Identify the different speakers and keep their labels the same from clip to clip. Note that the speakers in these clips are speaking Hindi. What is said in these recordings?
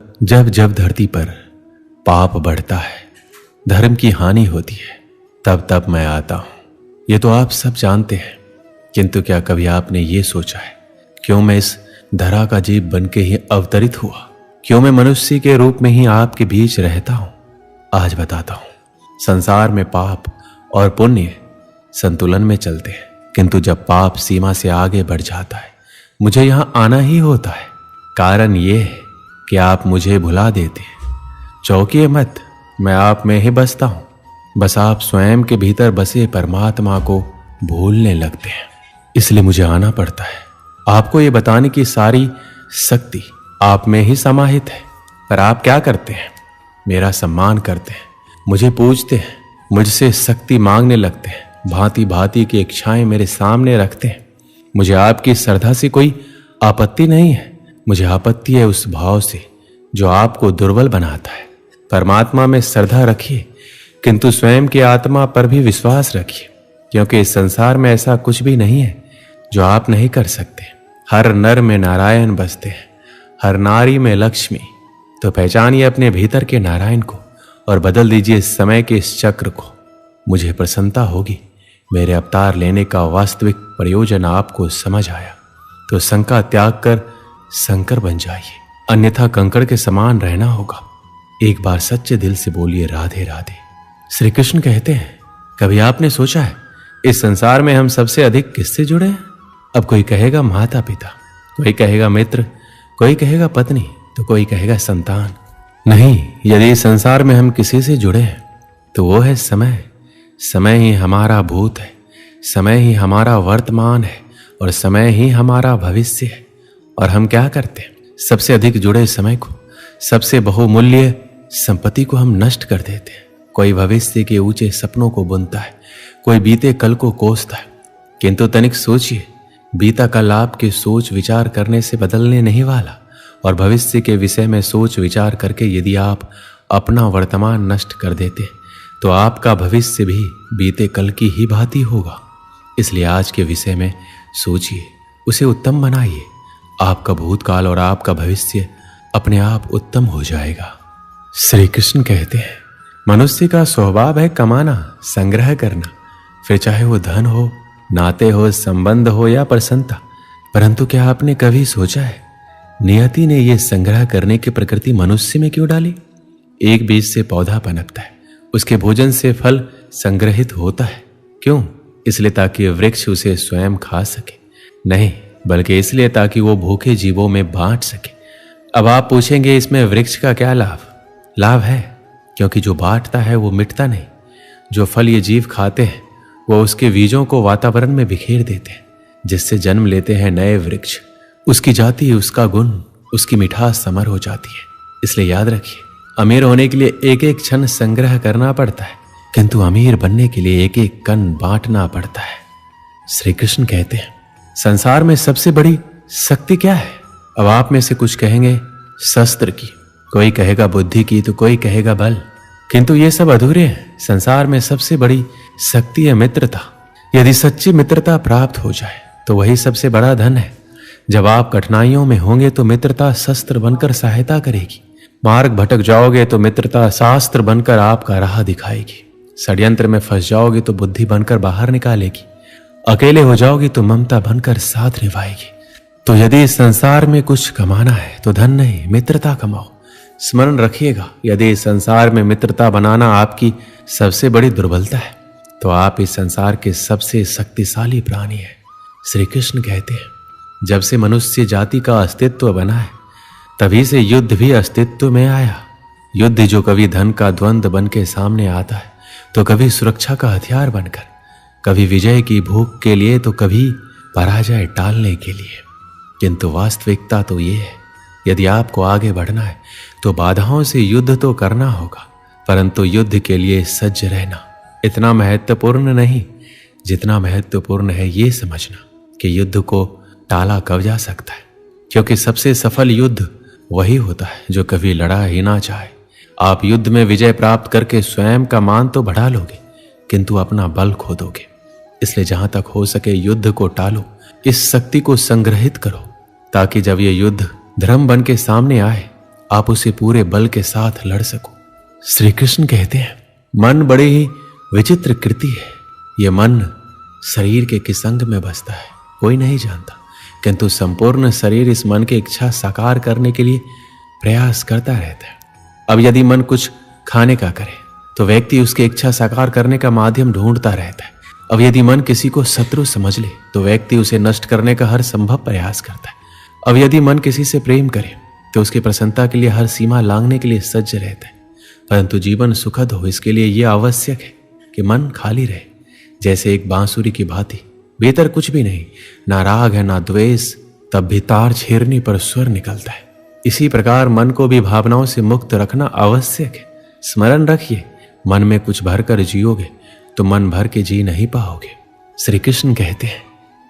Speaker 1: जब जब धरती पर पाप बढ़ता है, धर्म की हानि होती है, तब तब मैं आता हूं। ये तो आप सब जानते हैं, किंतु क्या कभी आपने ये सोचा है क्यों मैं इस धरा का जीव बन के ही अवतरित हुआ? क्यों मैं मनुष्य के रूप में ही आपके बीच रहता हूं? आज बताता हूं। संसार में पाप और पुण्य संतुलन में चलते हैं, किंतु जब पाप सीमा से आगे बढ़ जाता है, मुझे यहां आना ही होता है। कारण यह है कि आप मुझे भुला देते हैं। चौंकिए मत, मैं आप में ही बसता हूं। बस आप स्वयं के भीतर बसे परमात्मा को भूलने लगते हैं, इसलिए मुझे आना पड़ता है। आपको ये बताने की सारी शक्ति आप में ही समाहित है, पर आप क्या करते हैं? मेरा सम्मान करते हैं, मुझे पूजते हैं, मुझसे शक्ति मांगने लगते हैं, भांति भांति की इच्छाएं मेरे सामने रखते हैं। मुझे आपकी श्रद्धा से कोई आपत्ति नहीं है, मुझे आपत्ति है उस भाव से जो आपको दुर्बल बनाता है। परमात्मा में श्रद्धा रखिए, किंतु स्वयं की आत्मा पर भी विश्वास रखिए, क्योंकि इस संसार में ऐसा कुछ भी नहीं है जो आप नहीं कर सकते। हर नर में नारायण बसते हैं, हर नारी में लक्ष्मी। तो पहचानिए अपने भीतर के नारायण को और बदल दीजिए समय के इस चक्र को। मुझे प्रसन्नता होगी, मेरे अवतार लेने का वास्तविक प्रयोजन आपको समझ आया तो शंका त्याग कर शंकर बन जाइए, अन्यथा कंकड़ के समान रहना होगा। एक बार सच्चे दिल से बोलिए राधे राधे। श्री कृष्ण कहते हैं, कभी आपने सोचा है इस संसार में हम सबसे अधिक किससे जुड़े हैं? अब कोई कहेगा माता पिता, कोई कहेगा मित्र, कोई कहेगा पत्नी, तो कोई कहेगा संतान। नहीं, यदि इस संसार में हम किसी से जुड़े हैं तो वो है समय। समय ही हमारा भूत है, समय ही हमारा वर्तमान है और समय ही हमारा भविष्य है। और हम क्या करते हैं? सबसे अधिक जुड़े समय को, सबसे बहुमूल्य संपत्ति को हम नष्ट कर देते हैं। कोई भविष्य के ऊंचे सपनों को बुनता है, कोई बीते कल को कोसता है, किंतु तनिक सोचिए, बीता कल आपके सोच विचार करने से बदलने नहीं वाला, और भविष्य के विषय में सोच विचार करके यदि आप अपना वर्तमान नष्ट कर देते तो आपका भविष्य भी बीते कल की ही भांति होगा। इसलिए आज के विषय में सोचिए, उसे उत्तम बनाइए। आपका भूतकाल और आपका भविष्य अपने आप उत्तम हो जाएगा। श्री कृष्ण कहते हैं, मनुष्य का स्वभाव है कमाना, संग्रह करना, फिर चाहे वो धन हो, नाते हो, संबंध हो या प्रसन्नता। परंतु क्या आपने कभी सोचा है नियति ने यह संग्रह करने की प्रकृति मनुष्य में क्यों डाली? एक बीज से पौधा पनपता है, उसके भोजन से फल संग्रहित होता है। क्यों? इसलिए ताकि वृक्ष उसे स्वयं खा सके? नहीं, बल्कि इसलिए ताकि वो भूखे जीवों में बांट सके। अब आप पूछेंगे इसमें वृक्ष का क्या लाभ? लाभ है, क्योंकि जो बांटता है वो मिटता नहीं। जो फल ये जीव खाते हैं वो उसके बीजों को वातावरण में बिखेर देते हैं, जिससे जन्म लेते हैं नए वृक्ष। उसकी जाति, उसका गुण, उसकी मिठास समर हो जाती है। इसलिए याद रखिए, अमीर होने के लिए एक एक क्षण संग्रह करना पड़ता है, किंतु अमीर बनने के लिए एक एक कण बांटना पड़ता है। श्री कृष्ण कहते हैं, संसार में सबसे बड़ी शक्ति क्या है? अब आप में से कुछ कहेंगे शस्त्र की, कोई कहेगा बुद्धि की, तो कोई कहेगा बल, किंतु ये सब अधूरे हैं। संसार में सबसे बड़ी शक्ति है मित्रता। यदि सच्ची मित्रता प्राप्त हो जाए तो वही सबसे बड़ा धन है। जब आप कठिनाइयों में होंगे तो मित्रता शस्त्र बनकर सहायता करेगी। मार्ग भटक जाओगे तो मित्रता शास्त्र बनकर आपका राह दिखाएगी। षड्यंत्र में फंस जाओगे तो बुद्धि बनकर बाहर निकालेगी। अकेले हो जाओगे तो ममता बनकर साथ निभाएगी। तो यदि इस संसार में कुछ कमाना है तो धन नहीं, मित्रता कमाओ। स्मरण रखिएगा, यदि इस संसार में मित्रता बनाना आपकी सबसे बड़ी दुर्बलता है तो आप इस संसार के सबसे शक्तिशाली प्राणी हैं। श्री कृष्ण कहते हैं, जब से मनुष्य जाति का अस्तित्व बना है तभी से युद्ध भी अस्तित्व में आया। युद्ध जो कभी धन का द्वंद्व बन के सामने आता है तो कभी सुरक्षा का हथियार बनकर, कभी विजय की भूख के लिए तो कभी पराजय टालने के लिए। किंतु वास्तविकता तो ये है, यदि आपको आगे बढ़ना है तो बाधाओं से युद्ध तो करना होगा, परंतु युद्ध के लिए सज्ज रहना इतना महत्वपूर्ण नहीं जितना महत्वपूर्ण है ये समझना कि युद्ध को टाला कब जा सकता है। क्योंकि सबसे सफल युद्ध वही होता है जो कभी लड़ा ही ना चाहे। आप युद्ध में विजय प्राप्त करके स्वयं का मान तो बढ़ा लोगे, किंतु अपना बल खो दोगे। इसलिए जहां तक हो सके युद्ध को टालो, इस शक्ति को संग्रहित करो, ताकि जब ये युद्ध धर्म बन के सामने आए आप उसे पूरे बल के साथ लड़ सको। श्री कृष्ण कहते हैं, मन बड़ी ही विचित्र कृति है। यह मन शरीर के किस अंग में बसता है कोई नहीं जानता, किंतु संपूर्ण शरीर इस मन की इच्छा साकार करने के लिए प्रयास करता रहता है। अब यदि मन कुछ खाने का करे तो व्यक्ति उसकी इच्छा साकार करने का माध्यम ढूंढता रहता है। अब यदि मन किसी को शत्रु समझ ले तो व्यक्ति उसे नष्ट करने का हर संभव प्रयास करता है। अब यदि मन किसी से प्रेम करे तो उसकी प्रसन्नता के लिए हर सीमा लांघने के लिए सज्ज रहता है। परंतु जीवन सुखद हो इसके लिए यह आवश्यक है कि मन खाली रहे, जैसे एक बांसुरी की भांति। भीतर कुछ भी नहीं, ना राग है ना द्वेष, तब भी तार छेड़ने पर स्वर निकलता है। इसी प्रकार मन को भी भावनाओं से मुक्त रखना आवश्यक है। स्मरण रखिए, मन में कुछ भरकर जियोगे तो मन भर के जी नहीं पाओगे। श्री कृष्ण कहते हैं,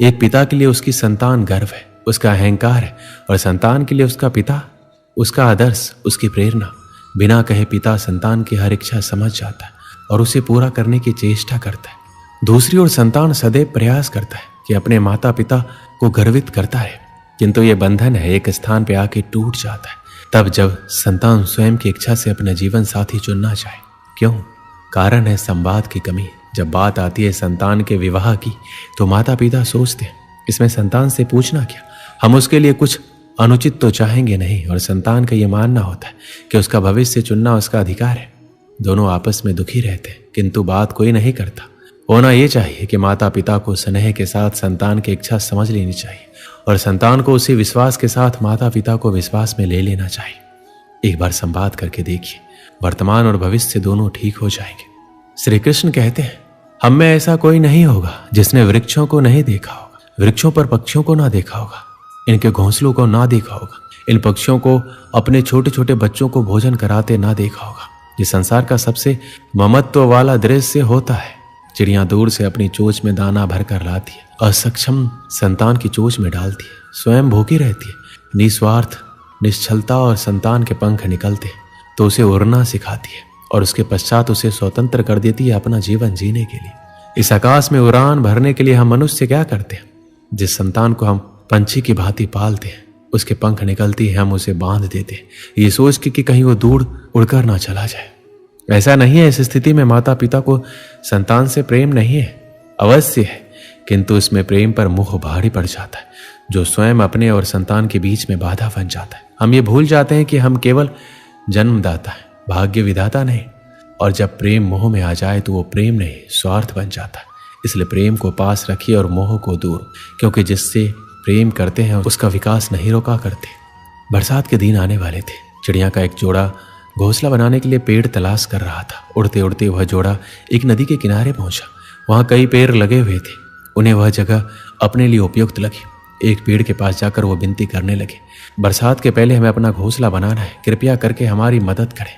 Speaker 1: एक पिता के लिए उसकी संतान गर्व है, उसका अहंकार है, और संतान के लिए उसका पिता उसका आदर्श, उसकी प्रेरणा। बिना कहे पिता संतान की हर इच्छा समझ जाता है और उसे पूरा करने की चेष्टा करता है। दूसरी ओर संतान सदैव प्रयास करता है कि अपने माता पिता को गर्वित करता रहे, किंतु यह बंधन है एक स्थान पर आके टूट जाता है, तब जब संतान स्वयं की इच्छा से अपना जीवन साथी चुनना चाहे। क्यों? कारण है संवाद की कमी। जब बात आती है संतान के विवाह की तो माता पिता सोचते हैं इसमें संतान से पूछना क्या, हम उसके लिए कुछ अनुचित तो चाहेंगे नहीं, और संतान का यह मानना होता है कि उसका भविष्य चुनना उसका अधिकार है। दोनों आपस में दुखी रहते हैं, किंतु बात कोई नहीं करता। होना यह चाहिए कि माता पिता को स्नेह के साथ संतान की इच्छा समझ लेनी चाहिए और संतान को उसी विश्वास के साथ माता पिता को विश्वास में ले लेना चाहिए। एक बार संवाद करके देखिए, वर्तमान और भविष्य दोनों ठीक हो जाएंगे। श्री कृष्ण कहते हैं, हम में ऐसा कोई नहीं होगा जिसने वृक्षों को नहीं देखा होगा, वृक्षों पर पक्षियों को ना देखा होगा, इनके घोंसलों को ना देखा होगा, इन पक्षियों को अपने छोटे छोटे बच्चों को भोजन कराते ना देखा होगा। ये संसार का सबसे ममत्व वाला दृश्य होता है। चिड़ियां दूर से अपनी चोंच में दाना भर कर लाती है, असक्षम संतान की चोंच में डालती है, स्वयं भूखी रहती है, निस्वार्थ निश्चलता और संतान के पंख निकलते तो उसे उड़ना सिखाती है और उसके पश्चात उसे स्वतंत्र कर देती है अपना जीवन जीने के लिए। इस आकाश में उड़ान भरने के लिए हम मनुष्य क्या करते हैं? जिस संतान को हम पंछी की भांति पालते हैं, उसके पंख निकलती है, हम उसे बांध देते हैं, ये सोच के कि कहीं वो दूर उड़कर ना चला जाए। ऐसा नहीं है। इस स्थिति में माता पिता को संतान से प्रेम नहीं है, अवश्य है, किंतु इसमें प्रेम पर मोह भारी पड़ जाता है, जो स्वयं अपने और संतान के बीच में बाधा बन जाता है। हम ये भूल जाते हैं कि हम केवल जन्मदाता है, भाग्य विधाता नहीं। और जब प्रेम मोह में आ जाए तो वो प्रेम नहीं स्वार्थ बन जाता है। इसलिए प्रेम को पास रखिए और मोह को दूर, क्योंकि जिससे प्रेम करते हैं उसका विकास नहीं रोका करते। बरसात के दिन आने वाले थे। चिड़िया का एक जोड़ा घोंसला बनाने के लिए पेड़ तलाश कर रहा था। उड़ते उड़ते वह जोड़ा एक नदी के किनारे पहुंचा। वहां कई पेड़ लगे हुए थे, उन्हें वह जगह अपने लिए उपयुक्त लगी। एक पेड़ के पास जाकर वो विनती करने लगे, बरसात के पहले हमें अपना घोंसला बनाना है, कृपया करके हमारी मदद करें,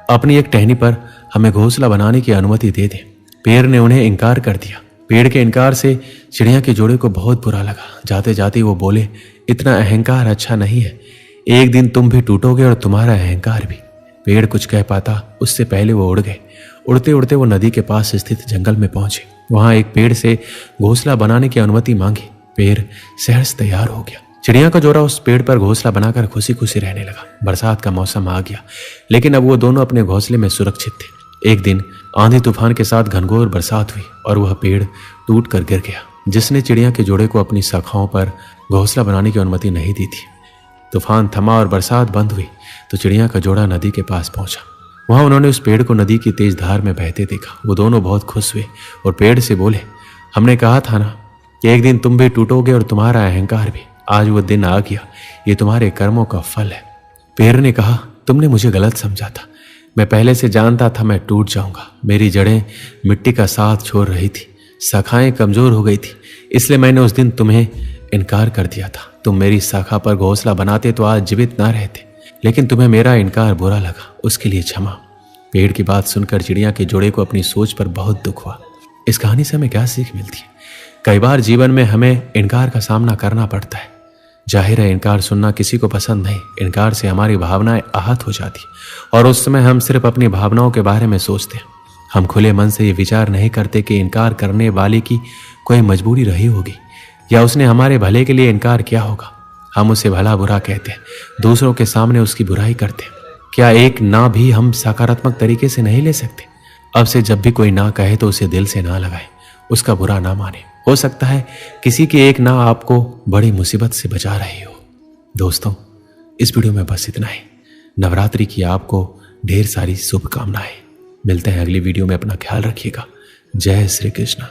Speaker 1: अपनी एक टहनी पर हमें घोंसला बनाने की अनुमति दे दें। पेड़ ने उन्हें इनकार कर दिया। पेड़ के इनकार से चिड़िया के जोड़े को बहुत बुरा लगा। जाते जाते वो बोले, इतना अहंकार अच्छा नहीं है, एक दिन तुम भी टूटोगे और तुम्हारा अहंकार भी। पेड़ कुछ कह पाता उससे पहले वो उड़ गए। उड़ते उड़ते वो नदी के पास स्थित जंगल में पहुंचे। वहां एक पेड़ से घोंसला बनाने की अनुमति मांगी। पेड़ सहर्ष तैयार हो गया। चिड़िया का जोड़ा उस पेड़ पर घोंसला बनाकर खुशी खुशी रहने लगा। बरसात का मौसम आ गया, लेकिन अब वो दोनों अपने घोंसले में सुरक्षित थे। एक दिन आंधी तूफान के साथ घनघोर बरसात हुई और वह पेड़ टूट कर गिर गया, जिसने चिड़िया के जोड़े को अपनी शाखाओं पर घोंसला बनाने की अनुमति नहीं दी थी। तूफान थमा और बरसात बंद हुई तो चिड़िया का जोड़ा नदी के पास पहुंचा। वहां उन्होंने उस पेड़ को नदी की तेज धार में बहते देखा। वो दोनों बहुत खुश हुए और पेड़ से बोले, हमने कहा था ना कि एक दिन तुम भी टूटोगे और तुम्हारा अहंकार भी। आज वो दिन आ गया, ये तुम्हारे कर्मों का फल है। पेड़ ने कहा, तुमने मुझे गलत समझा था, मैं पहले से जानता था मैं टूट जाऊंगा। मेरी जड़ें मिट्टी का साथ छोड़ रही थी, शाखाएं कमजोर हो गई थी, इसलिए मैंने उस दिन तुम्हें इनकार कर दिया था। तुम मेरी शाखा पर घोंसला बनाते तो आज जीवित ना रहते, लेकिन तुम्हें मेरा इनकार बुरा लगा, उसके लिए क्षमा। पेड़ की बात सुनकर चिड़िया के जोड़े को अपनी सोच पर बहुत दुख हुआ। इस कहानी से हमें क्या सीख मिलती है? कई बार जीवन में हमें इनकार का सामना करना पड़ता है। जाहिर है इनकार सुनना किसी को पसंद नहीं। इनकार से हमारी भावनाएं आहत हो जाती और उस समय हम सिर्फ अपनी भावनाओं के बारे में सोचते हैं। हम खुले मन से ये विचार नहीं करते कि इनकार करने वाले की कोई मजबूरी रही होगी या उसने हमारे भले के लिए इनकार किया होगा। हम उसे भला बुरा कहते हैं, दूसरों के सामने उसकी बुराई करते हैं। क्या एक ना भी हम सकारात्मक तरीके से नहीं ले सकते? अब से जब भी कोई ना कहे तो उसे दिल से ना लगाए, उसका बुरा ना माने। हो सकता है किसी की एक ना आपको बड़ी मुसीबत से बचा रही हो। दोस्तों, इस वीडियो में बस इतना ही। नवरात्रि की आपको ढेर सारी शुभकामनाएं। मिलते हैं अगली वीडियो में। अपना ख्याल रखिएगा। जय श्री कृष्ण।